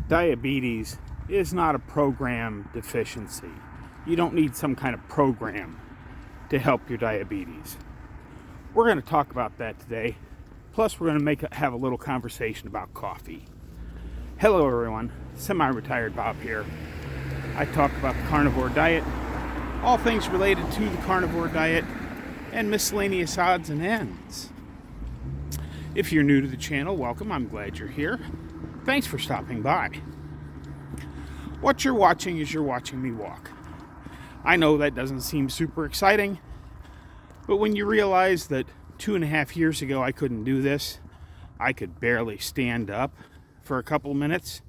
Diabetes is not a program deficiency. You don't need some kind of program to help your diabetes. We're going to talk about that today. Plus, we're going to have a little conversation about coffee. Hello, everyone. Semi-Retired-Bob here. I talk about the Carnivore Diet, all things related to the Carnivore Diet, and miscellaneous odds and ends. If you're new to the channel, welcome. I'm glad you're here. Thanks for stopping by. What you're watching is you're watching me walk. I know that doesn't seem super exciting, but when you realize that 2.5 years ago I couldn't do this, I could barely stand up for a couple minutes,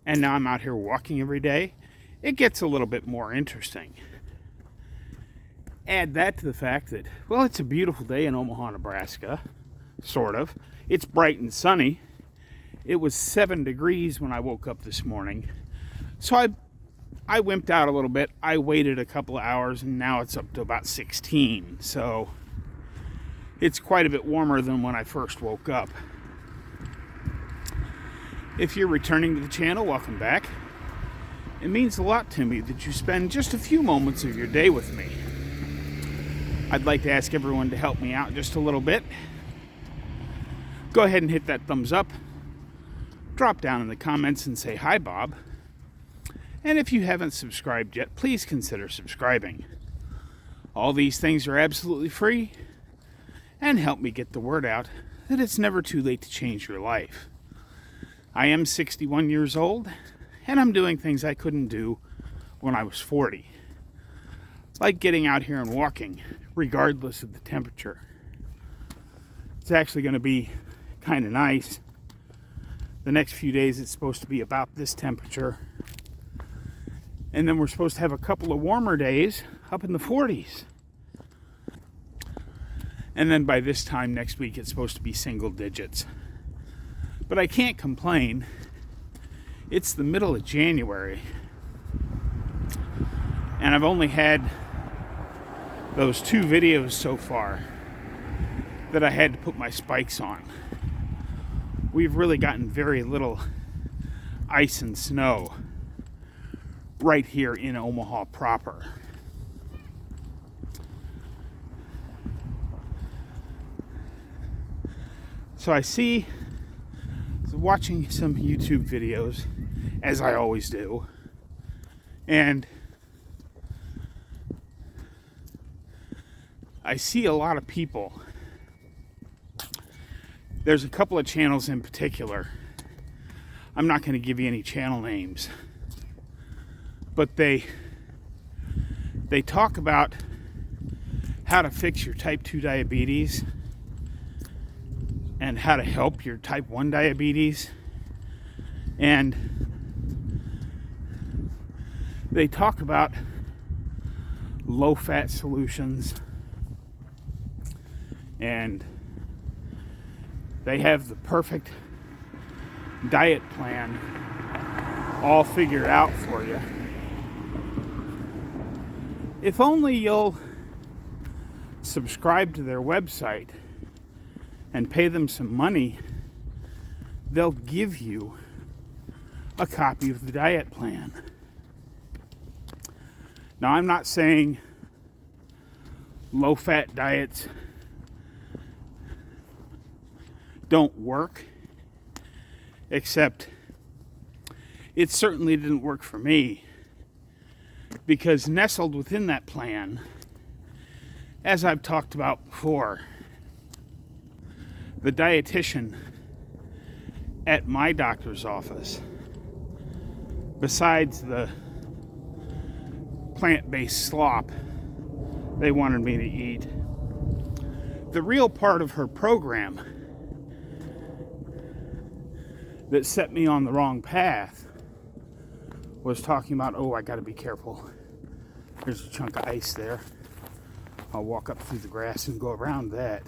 and now I'm out here walking every day, it gets a little bit more interesting. Add that to the fact that, well, it's a beautiful day in Omaha, Nebraska, sort of. It's bright and sunny. It was 7 degrees when I woke up this morning. So I wimped out a little bit. I waited a couple of hours and now it's up to about 16. So it's quite a bit warmer than when I first woke up. If you're returning to the channel, welcome back. It means a lot to me that you spend just a few moments of your day with me. I'd like to ask everyone to help me out just a little bit. Go ahead and hit that thumbs up. Drop down in the comments and say, "Hi, Bob." And if you haven't subscribed yet, please consider subscribing. All these things are absolutely free and help me get the word out that it's never too late to change your life. I am 61 years old, and I'm doing things I couldn't do when I was 40. Like getting out here and walking, regardless of the temperature. It's actually going to be kind of nice. The next few days it's supposed to be about this temperature. And then we're supposed to have a couple of warmer days up in the 40s. And then by this time next week it's supposed to be single digits. But I can't complain. It's the middle of January. And I've only had those 2 videos so far that I had to put my spikes on. We've really gotten very little ice and snow right here in Omaha proper. So I was watching some YouTube videos, as I always do, and I see a lot of people. There's a couple of channels in particular. I'm not going to give you any channel names. But they talk about how to fix your type 2 diabetes and how to help your type 1 diabetes. And they talk about low-fat solutions, and they have the perfect diet plan all figured out for you. If only you'll subscribe to their website and pay them some money, they'll give you a copy of the diet plan. Now, I'm not saying low-fat diets don't work, except it certainly didn't work for me, because nestled within that plan, as I've talked about before, the dietitian at my doctor's office, besides the plant-based slop they wanted me to eat, the real part of her program that set me on the wrong path was talking about, oh, I gotta be careful. There's a chunk of ice there. I'll walk up through the grass and go around that,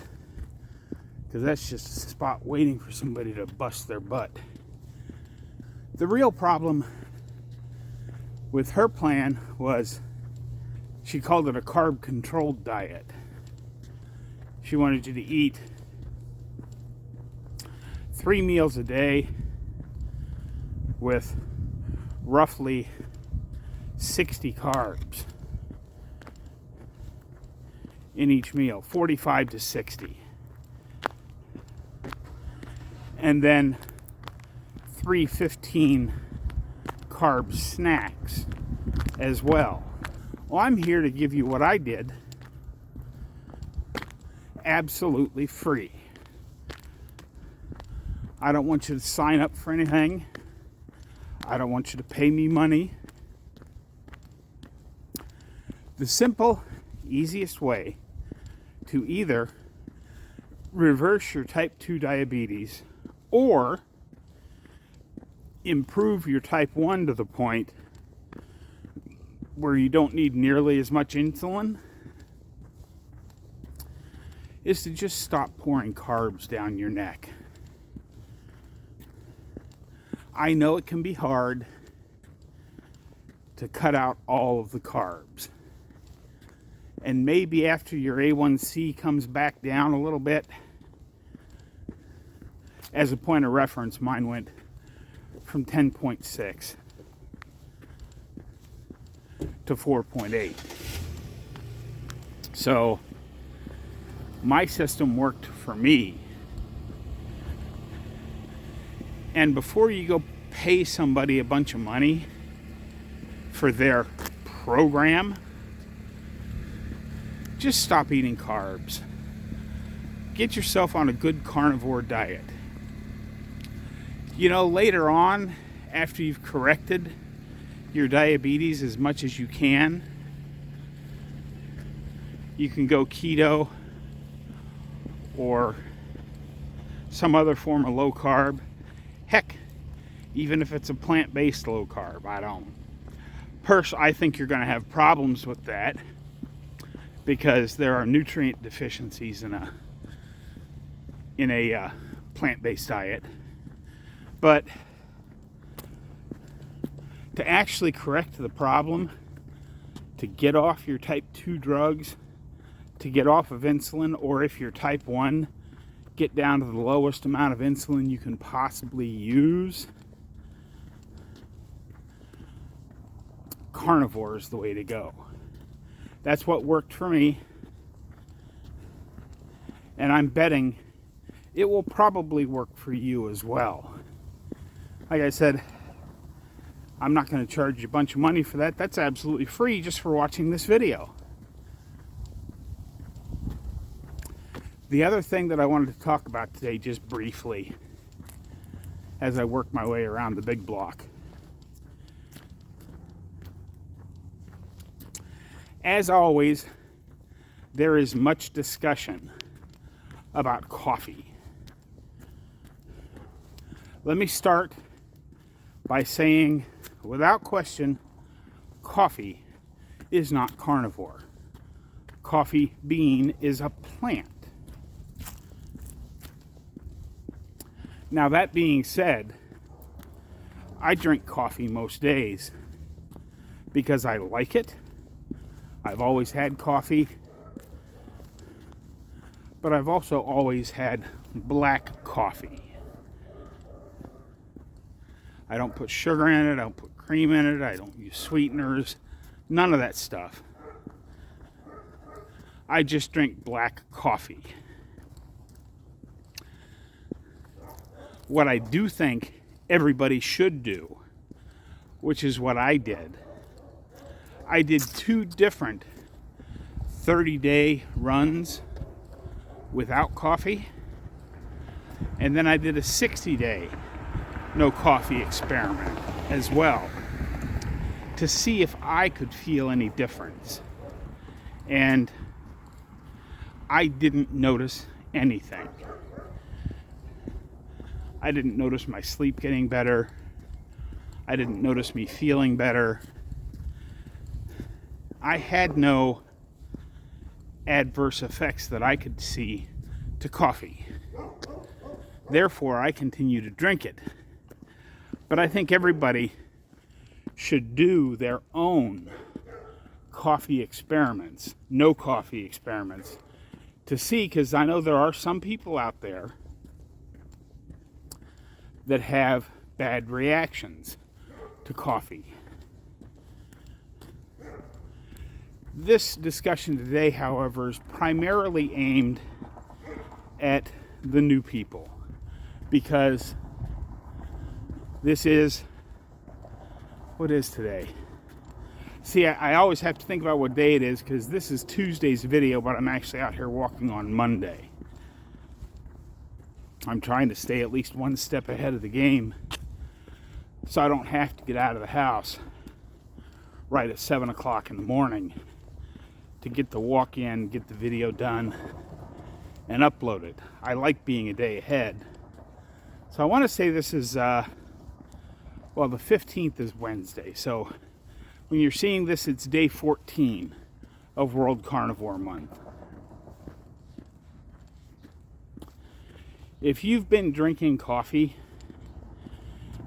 because that's just a spot waiting for somebody to bust their butt. The real problem with her plan was she called it a carb-controlled diet. She wanted you to eat 3 meals a day with roughly 60 carbs in each meal, 45 to 60. And then 3 15 carb snacks as well. Well, I'm here to give you what I did absolutely free. I don't want you to sign up for anything. I don't want you to pay me money. The simple, easiest way to either reverse your type 2 diabetes or improve your type 1 to the point where you don't need nearly as much insulin is to just stop pouring carbs down your neck. I know it can be hard to cut out all of the carbs. And maybe after your A1C comes back down a little bit, as a point of reference, mine went from 10.6 to 4.8. So my system worked for me. And before you go pay somebody a bunch of money for their program, just stop eating carbs. Get yourself on a good carnivore diet. You know, later on, after you've corrected your diabetes as much as you can go keto or some other form of low carb. Heck, even if it's a plant-based low carb, I think you're going to have problems with that because there are nutrient deficiencies in a plant-based diet. But to actually correct the problem, to get off your type 2 drugs, to get off of insulin, or if you're type 1, get down to the lowest amount of insulin you can possibly use, carnivore is the way to go. That's what worked for me, and I'm betting it will probably work for you as well. Like I said, I'm not going to charge you a bunch of money for that. That's absolutely free just for watching this video. The other thing that I wanted to talk about today, just briefly, as I work my way around the big block. As always, there is much discussion about coffee. Let me start by saying, without question, coffee is not carnivore. Coffee bean is a plant. Now, that being said, I drink coffee most days because I like it. I've always had coffee, but I've also always had black coffee. I don't put sugar in it, I don't put cream in it, I don't use sweeteners, none of that stuff. I just drink black coffee. What I do think everybody should do, which is what I did 2 different 30-day runs without coffee, and then I did a 60-day no coffee experiment as well to see if I could feel any difference. And I didn't notice anything. I didn't notice my sleep getting better. I didn't notice me feeling better. I had no adverse effects that I could see to coffee. Therefore, I continue to drink it. But I think everybody should do their own coffee experiments, no coffee experiments, to see, because I know there are some people out there that have bad reactions to coffee. This discussion today, however, is primarily aimed at the new people, because this is, what is today? See, I always have to think about what day it is, because this is Tuesday's video, but I'm actually out here walking on Monday. I'm trying to stay at least one step ahead of the game so I don't have to get out of the house right at 7 o'clock in the morning to get the walk in, get the video done, and upload it. I like being a day ahead. So I want to say this is, the 15th is Wednesday. So when you're seeing this, it's day 14 of World Carnivore Month. If you've been drinking coffee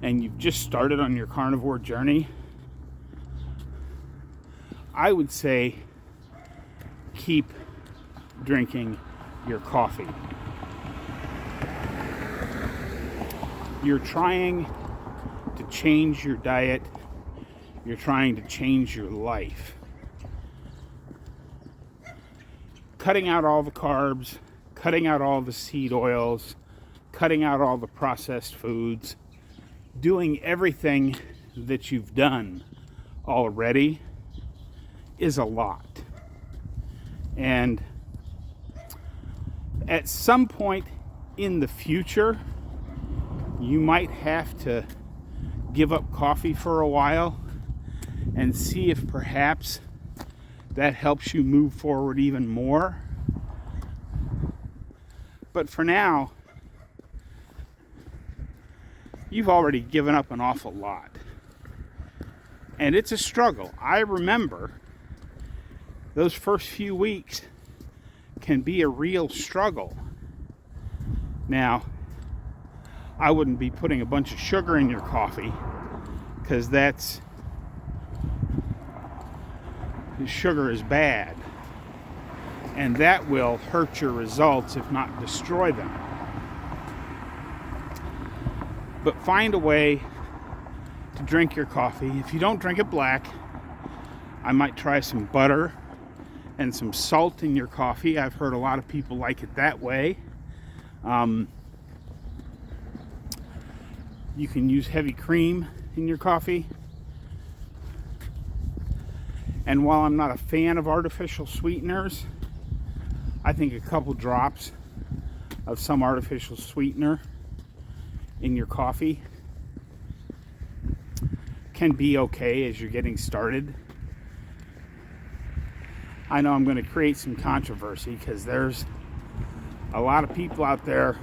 and you've just started on your carnivore journey, I would say keep drinking your coffee. You're trying to change your diet. You're trying to change your life. Cutting out all the carbs, cutting out all the seed oils, cutting out all the processed foods, doing everything that you've done already is a lot. And at some point in the future, you might have to give up coffee for a while and see if perhaps that helps you move forward even more. But for now, you've already given up an awful lot. And it's a struggle. I remember those first few weeks can be a real struggle. Now, I wouldn't be putting a bunch of sugar in your coffee, because sugar is bad. And that will hurt your results, if not destroy them. But find a way to drink your coffee. If you don't drink it black, I might try some butter and some salt in your coffee. I've heard a lot of people like it that way. You can use heavy cream in your coffee. And while I'm not a fan of artificial sweeteners, I think a couple drops of some artificial sweetener in your coffee can be okay as you're getting started. I know I'm going to create some controversy, because there's a lot of people out there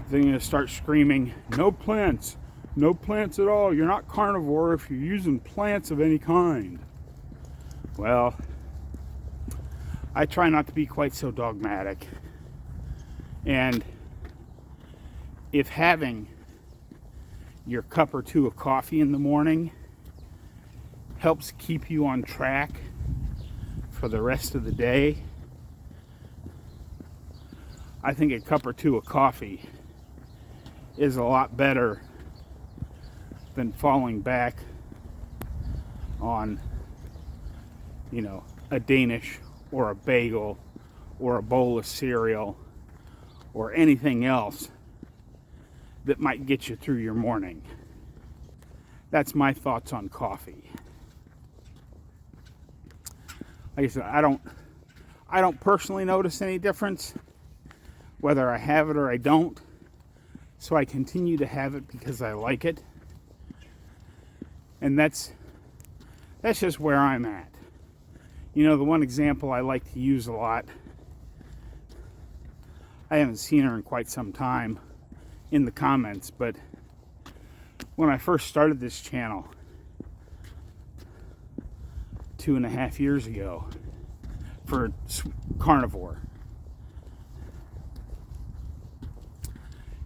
that are going to start screaming, no plants at all, you're not carnivore if you're using plants of any kind. Well, I try not to be quite so dogmatic. And if having your cup or two of coffee in the morning helps keep you on track for the rest of the day, I think a cup or two of coffee is a lot better than falling back on, a Danish or a bagel or a bowl of cereal or anything else that might get you through your morning. That's my thoughts on coffee. Like I said, I don't personally notice any difference whether I have it or I don't. So I continue to have it because I like it. And that's just where I'm at. The one example I like to use a lot, I haven't seen her in quite some time in the comments, but when I first started this channel 2.5 years ago for carnivore,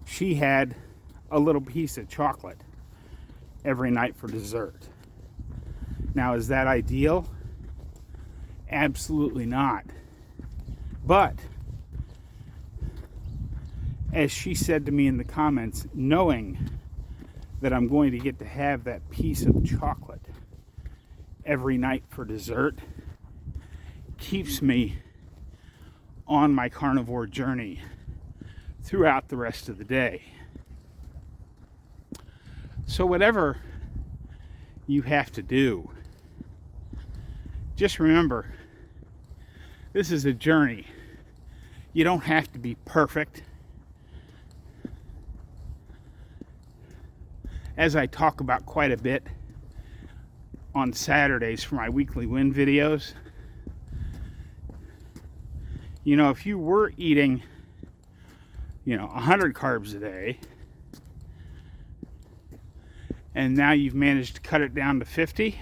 she had a little piece of chocolate every night for dessert. Now, is that ideal? Absolutely not. But as she said to me in the comments, knowing that I'm going to get to have that piece of chocolate every night for dessert keeps me on my carnivore journey throughout the rest of the day. So whatever you have to do, just remember, this is a journey. You don't have to be perfect. As I talk about quite a bit on Saturdays for my weekly win videos, if you were eating, 100 carbs a day, and now you've managed to cut it down to 50,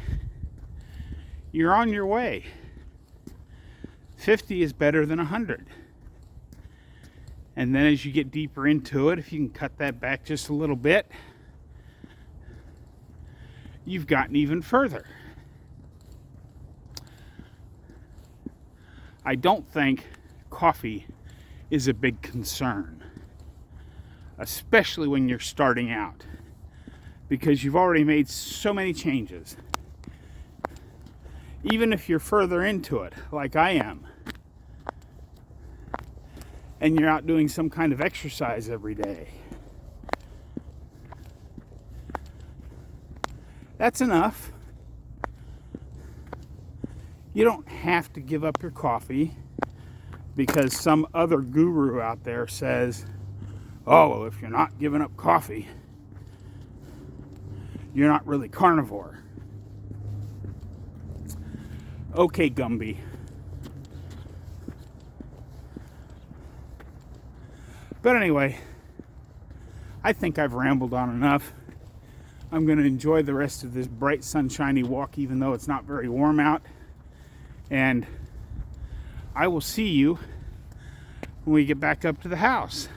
you're on your way. 50 is better than 100. And then as you get deeper into it, if you can cut that back just a little bit, you've gotten even further. I don't think coffee is a big concern, especially when you're starting out, because you've already made so many changes. Even if you're further into it, like I am, and you're out doing some kind of exercise every day, that's enough. You don't have to give up your coffee because some other guru out there says, oh, well, if you're not giving up coffee, you're not really carnivore. Okay, Gumby. But anyway, I think I've rambled on enough. I'm going to enjoy the rest of this bright, sunshiny walk, even though it's not very warm out. And I will see you when we get back up to the house.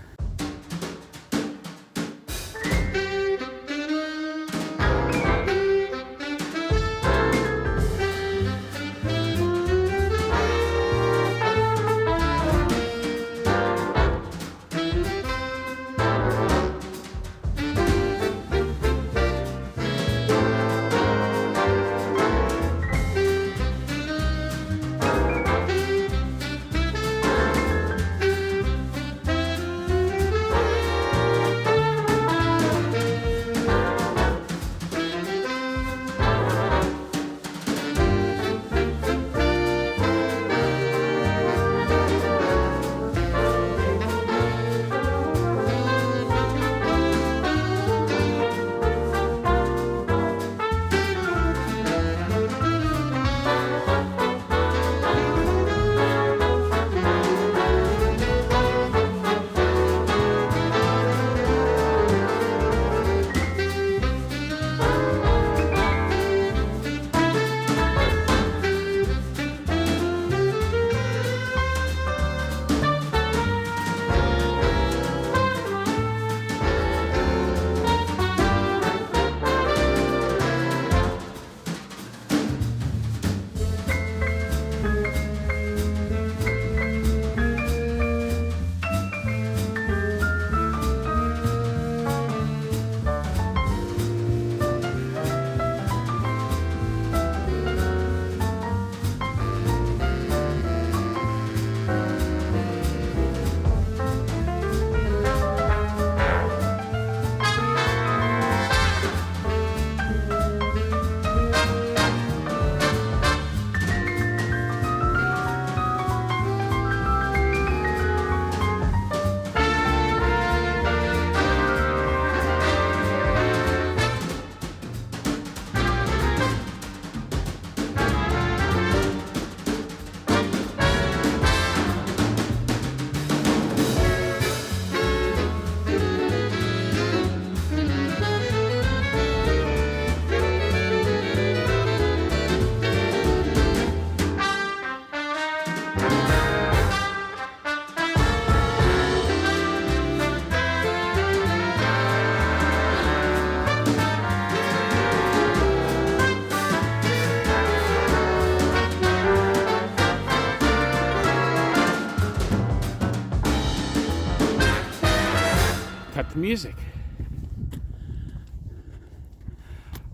Cut the music.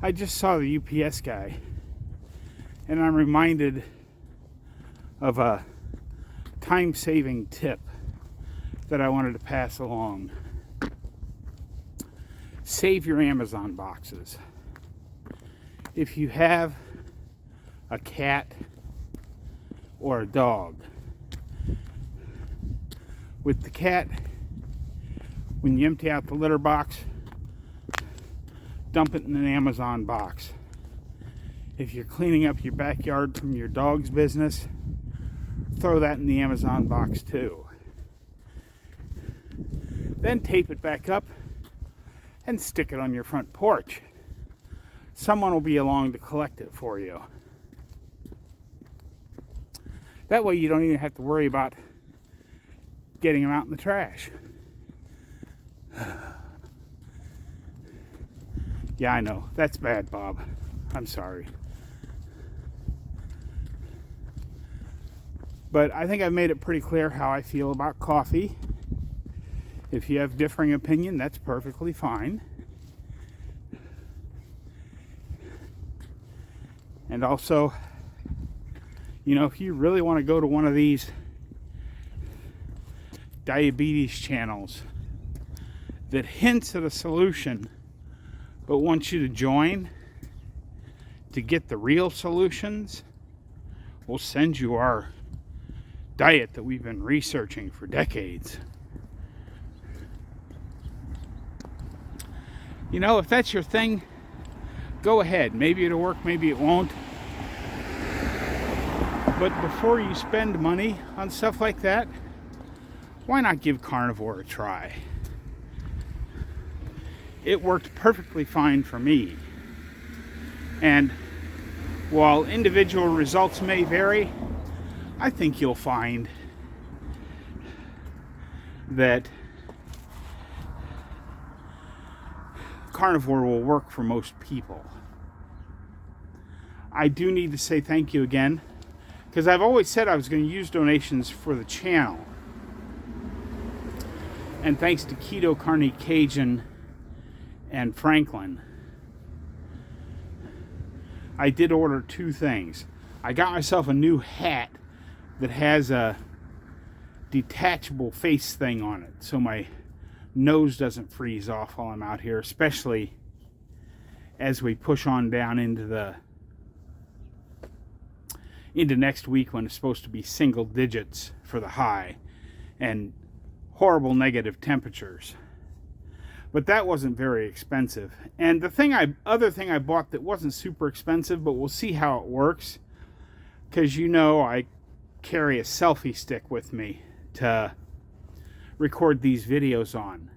I just saw the UPS guy, and I'm reminded of a time-saving tip that I wanted to pass along. Save your Amazon boxes. If you have a cat or a dog, with the cat, when you empty out the litter box, dump it in an Amazon box. If you're cleaning up your backyard from your dog's business, throw that in the Amazon box too. Then tape it back up and stick it on your front porch. Someone will be along to collect it for you. That way you don't even have to worry about getting them out in the trash. Yeah, I know. That's bad, Bob. I'm sorry. But I think I've made it pretty clear how I feel about coffee. If you have differing opinion, that's perfectly fine. And also, you know, if you really want to go to one of these diabetes channels that hints at a solution but wants you to join to get the real solutions, we'll send you our diet that we've been researching for decades. You know, if that's your thing, go ahead. Maybe it'll work, maybe it won't. But before you spend money on stuff like that, why not give Carnivore a try? It worked perfectly fine for me. And while individual results may vary, I think you'll find that Carnivore will work for most people. I do need to say thank you again, because I've always said I was going to use donations for the channel. And thanks to Keto, Carney, Cajun, and Franklin, I did order 2 things. I got myself a new hat that has a detachable face thing on it, so my nose doesn't freeze off while I'm out here, especially as we push on down into next week, when it's supposed to be single digits for the high and horrible negative temperatures. But that wasn't very expensive. And the other thing I bought that wasn't super expensive, but we'll see how it works, because you know I carry a selfie stick with me to record these videos on.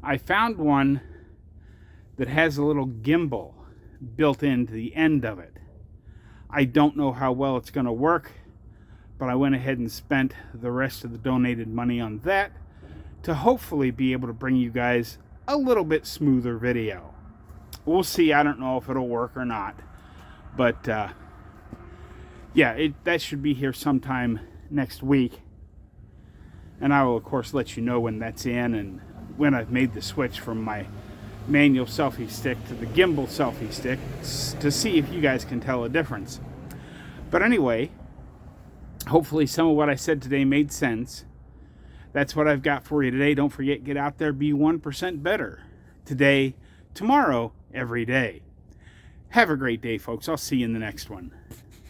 I found one that has a little gimbal built into the end of it. I don't know how well it's going to work, but I went ahead and spent the rest of the donated money on that to hopefully be able to bring you guys a little bit smoother video. We'll see. I don't know if it'll work or not, but yeah, that should be here sometime next week, and I will of course let you know when that's in and when I've made the switch from my manual selfie stick to the gimbal selfie stick, to see if you guys can tell a difference. But anyway, hopefully some of what I said today made sense. That's what I've got for you today. Don't forget, get out there, be 1% better today, tomorrow, every day. Have a great day, folks. I'll see you in the next one.